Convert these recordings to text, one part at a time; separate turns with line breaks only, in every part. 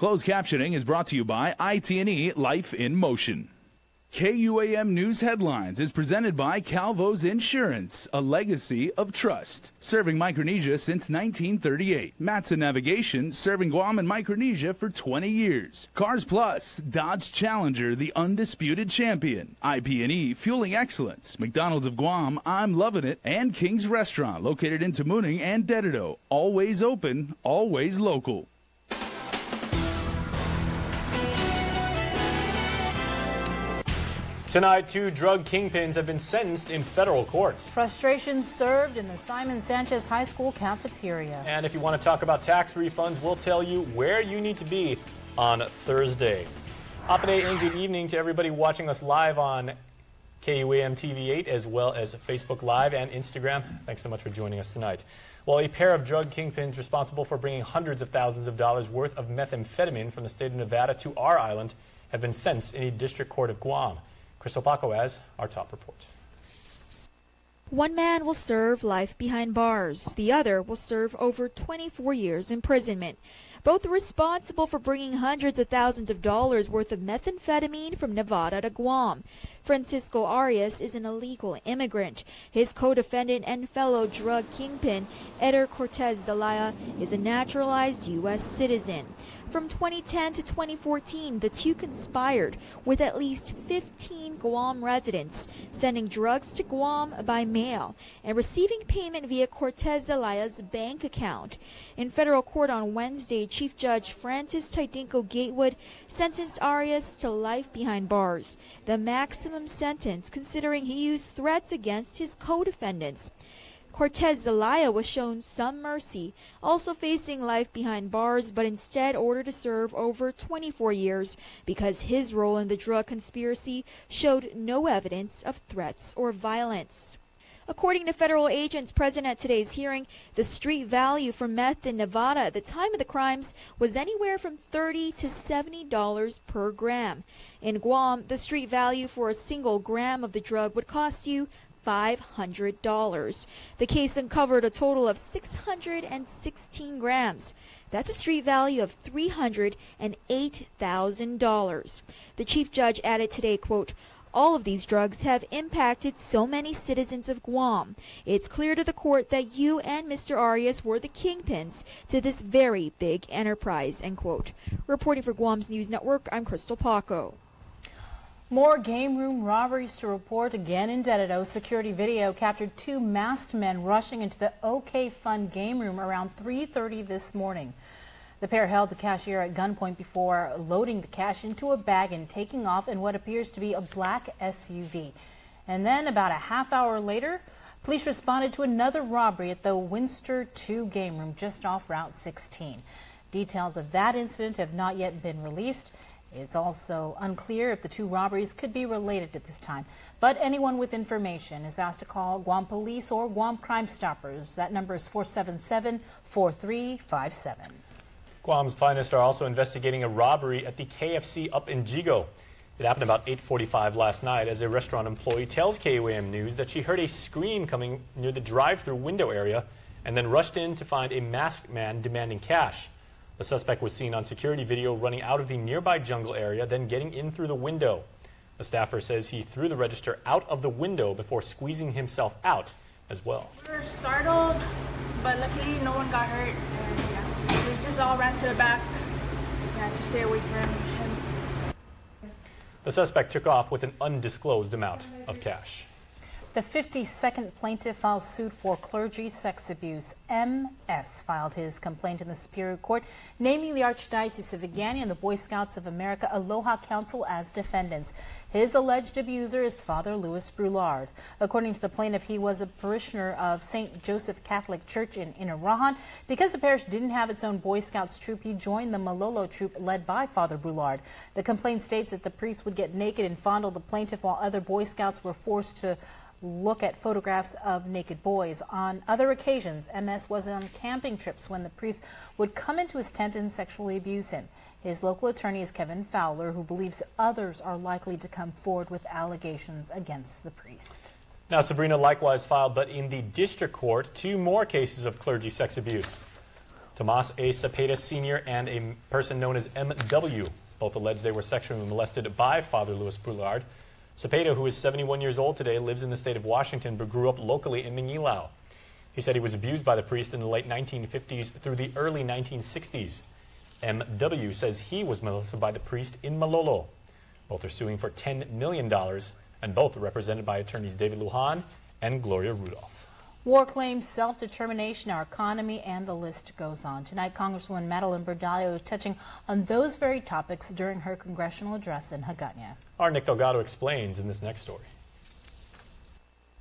Closed captioning is brought to you by IT&E Life in Motion. KUAM News Headlines is presented by Calvo's Insurance, a legacy of trust. Serving Micronesia since 1938. Matson Navigation, serving Guam and Micronesia for 20 years. Cars Plus, Dodge Challenger, the undisputed champion. IP&E, fueling excellence. McDonald's of Guam, I'm loving it. And King's Restaurant, located in Tamuning and Dedido. Always open, always local.
Tonight, 2 drug kingpins have been sentenced in federal court.
Frustration served in the Sanchez High School cafeteria.
And if you want to talk about tax refunds, we'll tell you where you need to be on Thursday. Hapaday and good evening to everybody watching us live on KUAM TV 8 as well as Facebook Live and Instagram. Thanks so much for joining us tonight. Well, a pair of drug kingpins responsible for bringing hundreds of thousands of dollars worth of methamphetamine from the state of Nevada to our island have been sentenced in a district court of Guam. Crystal Paco has our top report.
One man will serve life behind bars. The other will serve over 24 years imprisonment. Both are responsible for bringing hundreds of thousands of dollars worth of methamphetamine from Nevada to Guam. Francisco Arias is an illegal immigrant. His co-defendant and fellow drug kingpin, Eder Cortez Zelaya, is a naturalized U.S. citizen. From 2010 to 2014, the two conspired with at least 15 Guam residents, sending drugs to Guam by mail and receiving payment via Cortez Zelaya's bank account. In federal court on Wednesday, Chief Judge Francis Tidinko Gatewood sentenced Arias to life behind bars, the maximum sentence considering he used threats against his co-defendants. Cortez Zelaya was shown some mercy, also facing life behind bars, but instead ordered to serve over 24 years because his role in the drug conspiracy showed no evidence of threats or violence. According to federal agents present at today's hearing, the street value for meth in Nevada at the time of the crimes was anywhere from $30 to $70 per gram. In Guam, the street value for a single gram of the drug would cost you $500. The case uncovered a total of 616 grams. That's a street value of $308,000. The chief judge added today, quote, "All of these drugs have impacted so many citizens of Guam. It's clear to the court that you and Mr. Arias were the kingpins to this very big enterprise," end quote. Reporting for Guam's News Network, I'm Crystal Paco.
More game room robberies to report again in Dedido. Security video captured 2 masked men rushing into the OK Fun game room around 3:30 this morning. The pair held the cashier at gunpoint before loading the cash into a bag and taking off in what appears to be a black SUV. And then about a half hour later, police responded to another robbery at the Winster 2 game room just off Route 16. Details of that incident have not yet been released. It's also unclear if the 2 robberies could be related at this time. But anyone with information is asked to call Guam Police or Guam Crime Stoppers. That number is 477-4357.
Guam's finest are also investigating a robbery at the KFC up in Jigo. It happened about 8:45 last night as a restaurant employee tells KUAM News that she heard a scream coming near the drive-thru window area and then rushed in to find a masked man demanding cash. The suspect was seen on security video running out of the nearby jungle area, then getting in through the window. The staffer says he threw the register out of the window before squeezing himself out as well.
We were startled, but luckily no one got hurt. And yeah, we just all ran to the back to stay away from him.
The suspect took off with an undisclosed amount of cash.
The 52nd plaintiff files suit for clergy sex abuse. M.S. filed his complaint in the Superior Court, naming the Archdiocese of Agani and the Boy Scouts of America Aloha Council as defendants. His alleged abuser is Father Louis Brulard. According to the plaintiff, he was a parishioner of St. Joseph Catholic Church in Inarahan. Because the parish didn't have its own Boy Scouts troop, he joined the Malolo troop led by Father Brulard. The complaint states that the priest would get naked and fondle the plaintiff while other Boy Scouts were forced to look at photographs of naked boys. On other occasions, MS was on camping trips when the priest would come into his tent and sexually abuse him. His local attorney is Kevin Fowler, who believes others are likely to come forward with allegations against the priest.
Now, Sabrina likewise filed, but in the district court, 2 more cases of clergy sex abuse. Tomas A. Cepeda Sr. and a person known as M.W. Both alleged they were sexually molested by Father Louis Boulard. Cepeda, who is 71 years old today, lives in the state of Washington but grew up locally in Mangilao. He said he was abused by the priest in the late 1950s through the early 1960s. M.W. says he was molested by the priest in Malolo. Both are suing for $10 million, and both are represented by attorneys David Lujan and Gloria Rudolph.
War claims, self-determination, our economy, and the list goes on. Tonight, Congresswoman Madeline Bordallo is touching on those very topics during her congressional address in Hagåtña.
Our Nick Delgado explains in this next story.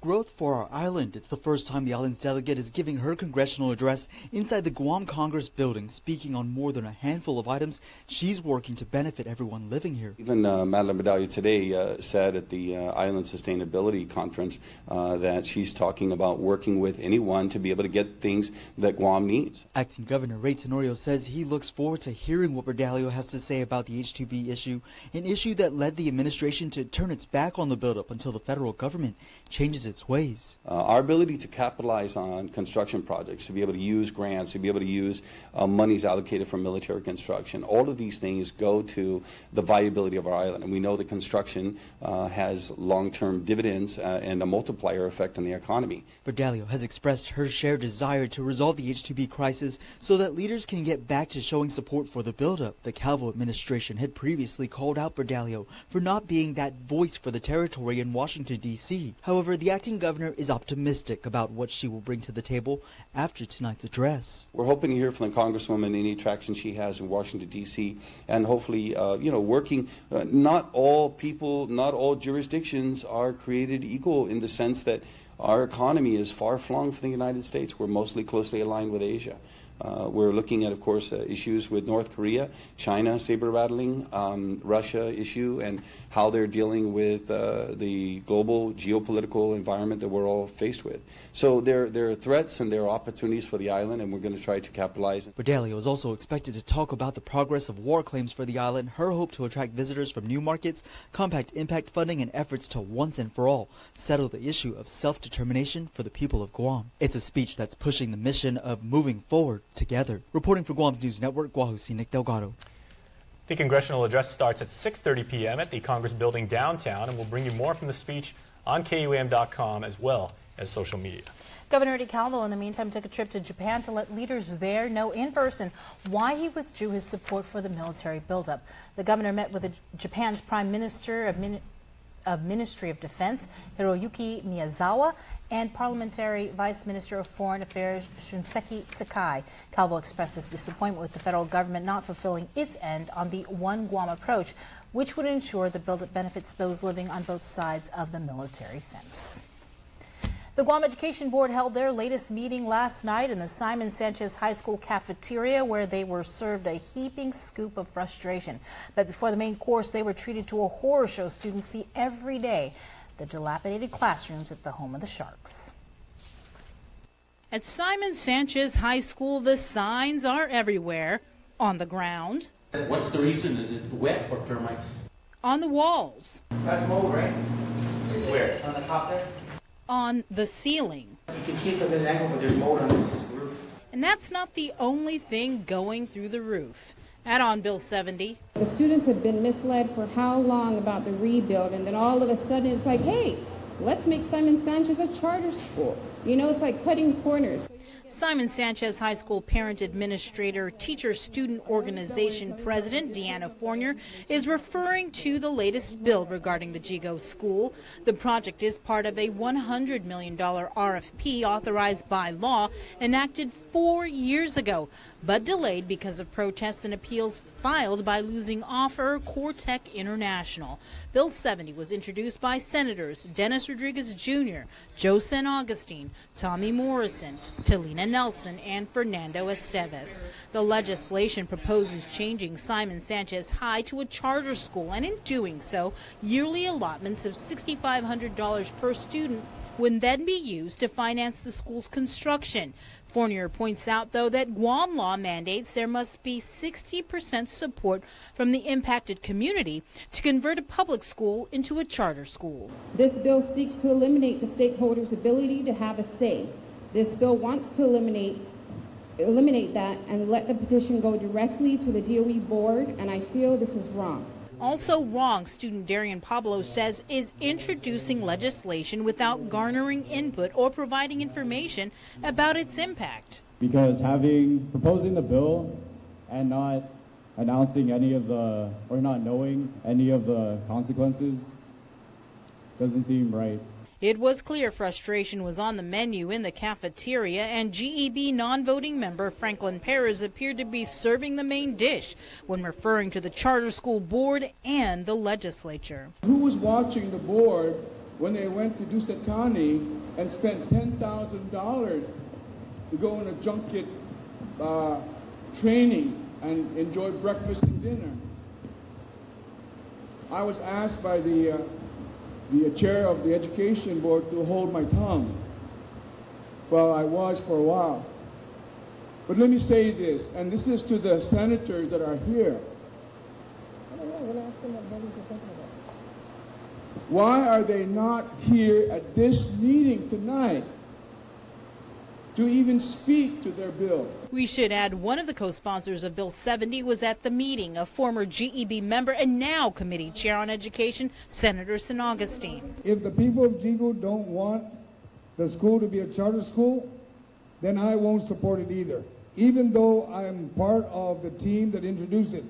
Growth for our island. It's the first time the island's delegate is giving her congressional address inside the Guam Congress building, speaking on more than a handful of items she's working to benefit everyone living here.
Even Madeline Bordallo today said at the Island Sustainability Conference that she's talking about working with anyone to be able to get things that Guam needs.
Acting Governor Ray Tenorio says he looks forward to hearing what Bordallo has to say about the H-2B issue, an issue that led the administration to turn its back on the buildup until the federal government changes its ways.
Our ability to capitalize on construction projects, to be able to use grants, to be able to use monies allocated for military construction, all of these things go to the viability of our island. And we know that construction has long-term dividends and a multiplier effect on the economy.
Bordallo has expressed her shared desire to resolve the H-2B crisis so that leaders can get back to showing support for the buildup. The Calvo administration had previously called out Bordallo for not being that voice for the territory in Washington, D.C. However, the acting governor is optimistic about what she will bring to the table after tonight's address.
We're hoping to hear from the Congresswoman any traction she has in Washington, D.C., and hopefully, working. Not all people, not all jurisdictions are created equal in the sense that our economy is far-flung from the United States. We're mostly closely aligned with Asia. We're looking at, of course, issues with North Korea, China saber-rattling, Russia issue, and how they're dealing with the global geopolitical environment that we're all faced with. So there are threats and there are opportunities for the island, and we're going to try to capitalize.
Bordallo is also expected to talk about the progress of war claims for the island, her hope to attract visitors from new markets, compact impact funding, and efforts to once and for all settle the issue of self-determination for the people of Guam. It's a speech that's pushing the mission of moving forward together. Reporting for Guam's News Network, Guahusi, Nick Delgado.
The congressional address starts at 6:30 p.m. at the Congress building downtown, and we'll bring you more from the speech on KUAM.com as well as social media.
Governor Eddie Calvo, in the meantime, took a trip to Japan to let leaders there know in person why he withdrew his support for the military buildup. The governor met with Japan's Prime Minister of Ministry of Defense, Hiroyuki Miyazawa, and Parliamentary Vice Minister of Foreign Affairs, Shunseki Takai. Calvo expressed his disappointment with the federal government not fulfilling its end on the One Guam approach, which would ensure the buildup benefits those living on both sides of the military fence. The Guam Education Board held their latest meeting last night in the Sanchez High School cafeteria, where they were served a heaping scoop of frustration. But before the main course, they were treated to a horror show students see every day, the dilapidated classrooms at the home of the Sharks.
At Sanchez High School, the signs are everywhere. On the ground.
What's the reason? Is it wet or termites?
On the walls.
That's mold, right?
Where?
On the top there?
On the ceiling.
You can see from this angle, but there's mold on this roof.
And that's not the only thing going through the roof. Add-on Bill 70.
The students have been misled for how long about the rebuild, and then all of a sudden it's like, hey, let's make Sanchez a charter school. You know, it's like cutting corners.
Sanchez High School parent administrator, teacher-student organization president Deanna Fournier is referring to the latest bill regarding the Jigo school. The project is part of a $100 million RFP authorized by law enacted 4 years ago, but delayed because of protests and appeals filed by losing offer Cortec International. Bill 70 was introduced by Senators Dennis Rodriguez Jr., Joe San Augustine, Tommy Morrison, Talina Nelson, and Fernando Esteves. The legislation proposes changing Sanchez High to a charter school, and in doing so, yearly allotments of $6,500 per student would then be used to finance the school's construction. Fournier points out, though, that Guam law mandates there must be 60% support from the impacted community to convert a public school into a charter school.
This bill seeks to eliminate the stakeholders' ability to have a say. This bill wants to eliminate eliminate that and let the petition go directly to the DOE board, and I feel this is wrong.
Also wrong, student Darian Pablo says, is introducing legislation without garnering input or providing information about its impact.
Because proposing the bill and not announcing not knowing any of the consequences doesn't seem right.
It was clear frustration was on the menu in the cafeteria, and GEB non-voting member Franklin Perez appeared to be serving the main dish when referring to the charter school board and the legislature.
Who was watching the board when they went to Dusatani and spent $10,000 to go on a junket training and enjoy breakfast and dinner? I was asked by the chair of the education board to hold my tongue. Well, I was for a while. But let me say this, and this is to the senators that are here. Why are they not here at this meeting tonight to even speak to their bill?
We should add one of the co-sponsors of Bill 70 was at the meeting, a former GEB member and now committee chair on education, Senator San Augustine.
If the people of Jigo don't want the school to be a charter school, then I won't support it either. Even though I'm part of the team that introduced it,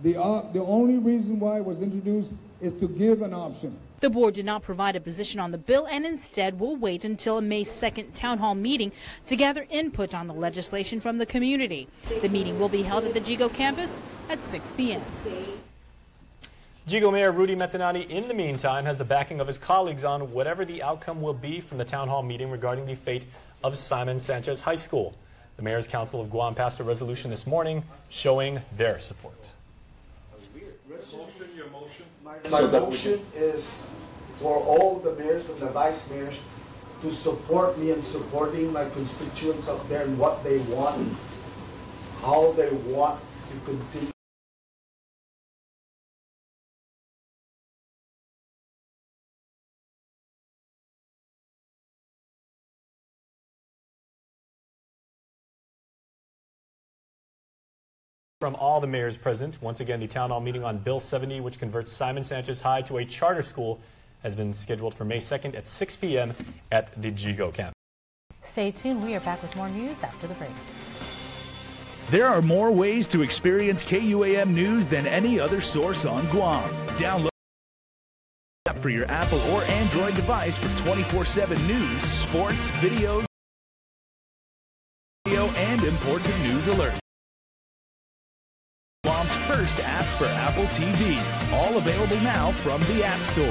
the only reason why it was introduced is to give an option.
The board did not provide a position on the bill and instead will wait until a May 2nd town hall meeting to gather input on the legislation from the community. The meeting will be held at the Jigo campus at 6 p.m.
Jigo Mayor Rudy Metanani, in the meantime, has the backing of his colleagues on whatever the outcome will be from the town hall meeting regarding the fate of Simon Sanchez High School. The Mayor's Council of Guam passed a resolution this morning showing their support.
My motion is for all the mayors and the vice mayors to support me in supporting my constituents up there and what they want, how they want to continue.
From all the mayors present, once again, the town hall meeting on Bill 70, which converts Simon Sanchez High to a charter school, has been scheduled for May 2nd at 6 p.m. at the Jigo campus.
Stay tuned. We are back with more news after the break.
There are more ways to experience KUAM news than any other source on Guam. Download the app for your Apple or Android device for 24/7 news, sports, videos, and important news alerts. Guam's first app for Apple TV. All available now from the App Store.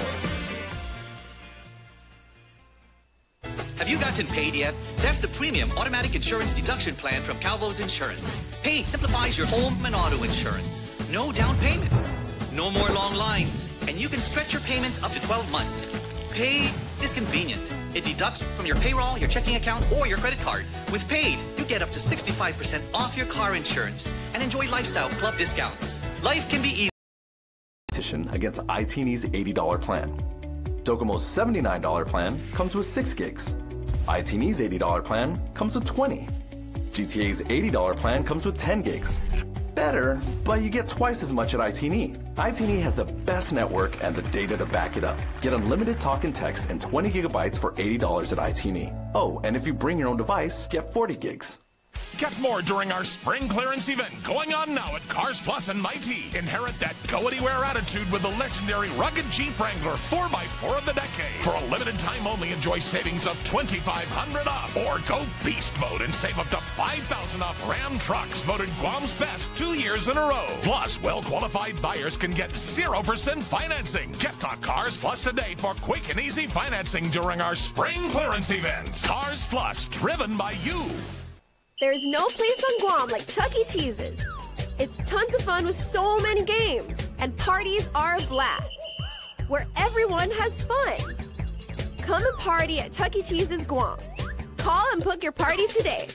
Have you gotten paid yet? That's the premium automatic insurance deduction plan from Calvo's Insurance. Paid simplifies your home and auto insurance. No down payment. No more long lines. And you can stretch your payments up to 12 months. Paid is convenient. It deducts from your payroll, your checking account, or your credit card. With Paid, you get up to 65% off your car insurance and enjoy lifestyle club discounts. Life can be easy.
Petition against ITNE's $80 plan. Docomo's $79 plan comes with 6 gigs. ITNE's $80 plan comes with 20. GTA's $80 plan comes with 10 gigs. Better, but you get twice as much at ITNE. ITNE has the best network and the data to back it up. Get unlimited talk and text and 20 gigabytes for $80 at ITNE. Oh, and if you bring your own device, get 40 gigs.
Get more during our spring clearance event going on now at Cars Plus and Mighty. Inherit that go-anywhere attitude with the legendary rugged Jeep Wrangler 4x4 of the decade. For a limited time only, enjoy savings of $2,500 off. Or go beast mode and save up to $5,000 off Ram trucks, voted Guam's best 2 years in a row. Plus, well-qualified buyers can get 0% financing. Get to Cars Plus today for quick and easy financing during our spring clearance event. Cars Plus, driven by you.
There's no place on Guam like Chuck E. Cheese's. It's tons of fun with so many games, and parties are a blast, where everyone has fun. Come and party at Chuck E. Cheese's Guam. Call and book your party today.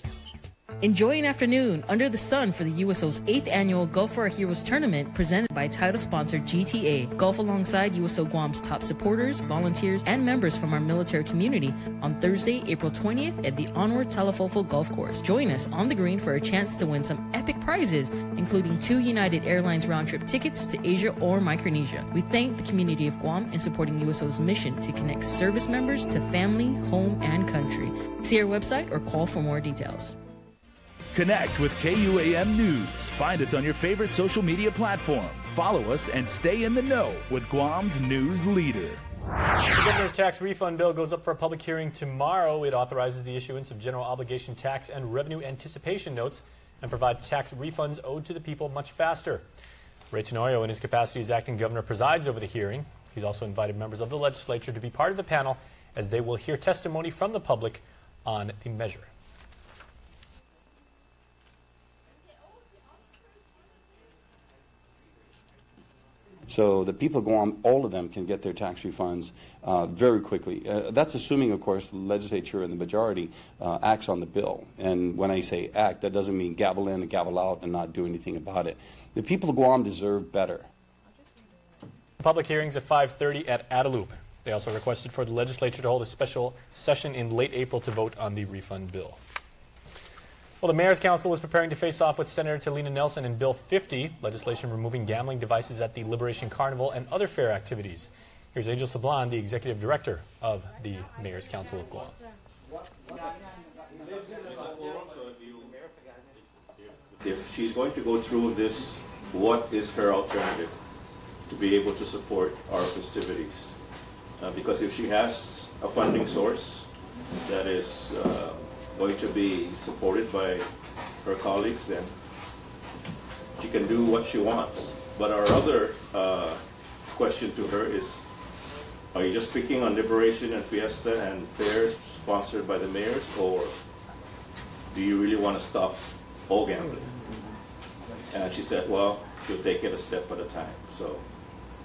Enjoy an afternoon under the sun for the USO's 8th annual Golf for Our Heroes tournament presented by title sponsor GTA. Golf alongside USO Guam's top supporters, volunteers, and members from our military community on Thursday, April 20th at the Onward Talafofo Golf Course. Join us on the green for a chance to win some epic prizes, including 2 United Airlines round-trip tickets to Asia or Micronesia. We thank the community of Guam in supporting USO's mission to connect service members to family, home, and country. See our website or call for more details.
Connect with KUAM News. Find us on your favorite social media platform. Follow us and stay in the know with Guam's news leader.
The governor's tax refund bill goes up for a public hearing tomorrow. It authorizes the issuance of general obligation tax and revenue anticipation notes and provides tax refunds owed to the people much faster. Ray Tenorio, in his capacity as acting governor, presides over the hearing. He's also invited members of the legislature to be part of the panel as they will hear testimony from the public on the measure.
So the people of Guam, all of them can get their tax refunds very quickly. That's assuming, of course, the legislature and the majority acts on the bill. And when I say act, that doesn't mean gavel in and gavel out and not do anything about it. The people of Guam deserve better.
Public hearings at 5:30 at Adaloop. They also requested for the legislature to hold a special session in late April to vote on the refund bill. Well, the Mayor's Council is preparing to face off with Senator Talina Nelson in Bill 50, legislation removing gambling devices at the Liberation Carnival and other fair activities. Here's Angel Sablan, the Executive Director of the Mayor's Council of Guam.
If she's going to go through this, what is her alternative to be able to support our festivities? Because if she has a funding source that is going to be supported by her colleagues, then she can do what she wants. But our other question to her is, are you just picking on Liberation and Fiesta and fairs sponsored by the mayors, or do you really want to stop all gambling? And she said, well, she'll take it a step at a time. So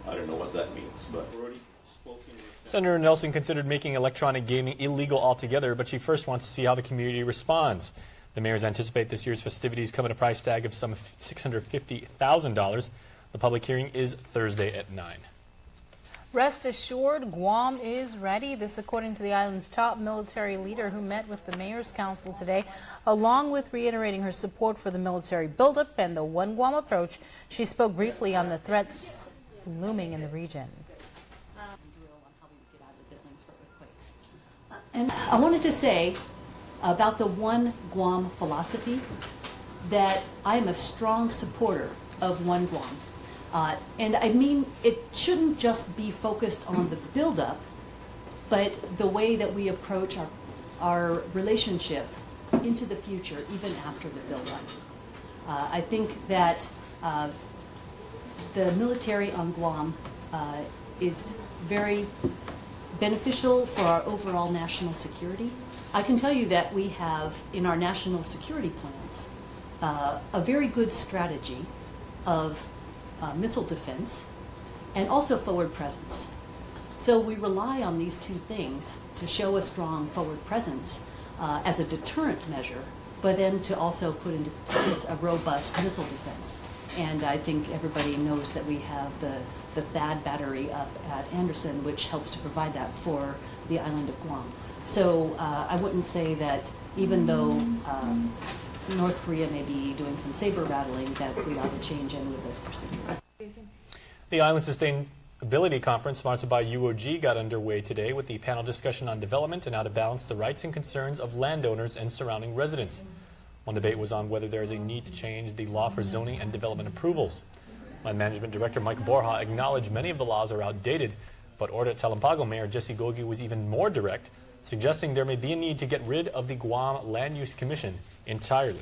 I don't know what that means, but already spoken.
Senator Nelson considered making electronic gaming illegal altogether, but she first wants to see how the community responds. The mayors anticipate this year's festivities come at a price tag of some $650,000. The public hearing is Thursday at 9.
Rest assured, Guam is ready. This according to the island's top military leader who met with the Mayor's Council today. Along with reiterating her support for the military buildup and the One Guam approach, she spoke briefly on the threats looming in the region.
And I wanted to say about the One Guam philosophy that I am a strong supporter of One Guam. And I mean, it shouldn't just be focused on the buildup, but the way that we approach our relationship into the future, even after the buildup. I think that the military on Guam is very beneficial for our overall national security. I can tell you that we have in our national security plans a very good strategy of missile defense and also forward presence. So we rely on these two things to show a strong forward presence as a deterrent measure, but then to also put into place a robust missile defense. And I think everybody knows that we have the THAAD battery up at Anderson, which helps to provide that for the island of Guam. So I wouldn't say that even though North Korea may be doing some saber rattling, that we ought to change any of those procedures.
The Island Sustainability Conference, sponsored by UOG, got underway today with the panel discussion on development and how to balance the rights and concerns of landowners and surrounding residents. One debate was on whether there is a need to change the law for zoning and development approvals. Land Management Director Mike Borja acknowledged many of the laws are outdated, but Orda Talampago Mayor Jesse Gogi was even more direct, suggesting there may be a need to get rid of the Guam Land Use Commission entirely.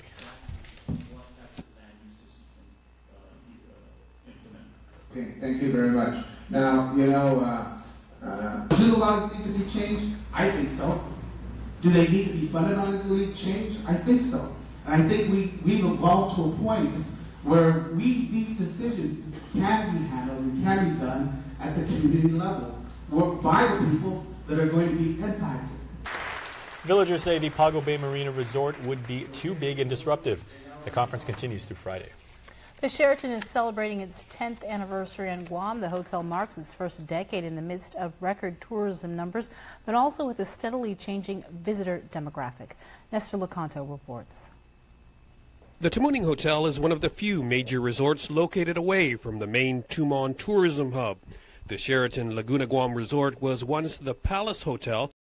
Okay, thank you very much. Now, you know, do the laws need to be changed? I think so. Do they need to be fundamentally changed? I think so. And I think we've evolved to a point where these decisions can be handled and can be done at the community level, or by the people that are going to be impacted.
Villagers say the Pago Bay Marina Resort would be too big and disruptive. The conference continues through Friday.
The Sheraton is celebrating its 10th anniversary on Guam. The hotel marks its first decade in the midst of record tourism numbers, but also with a steadily changing visitor demographic. Nestor Lecanto reports.
The Tamuning Hotel is one of the few major resorts located away from the main Tumon tourism hub. The Sheraton Laguna Guam Resort was once the Palace Hotel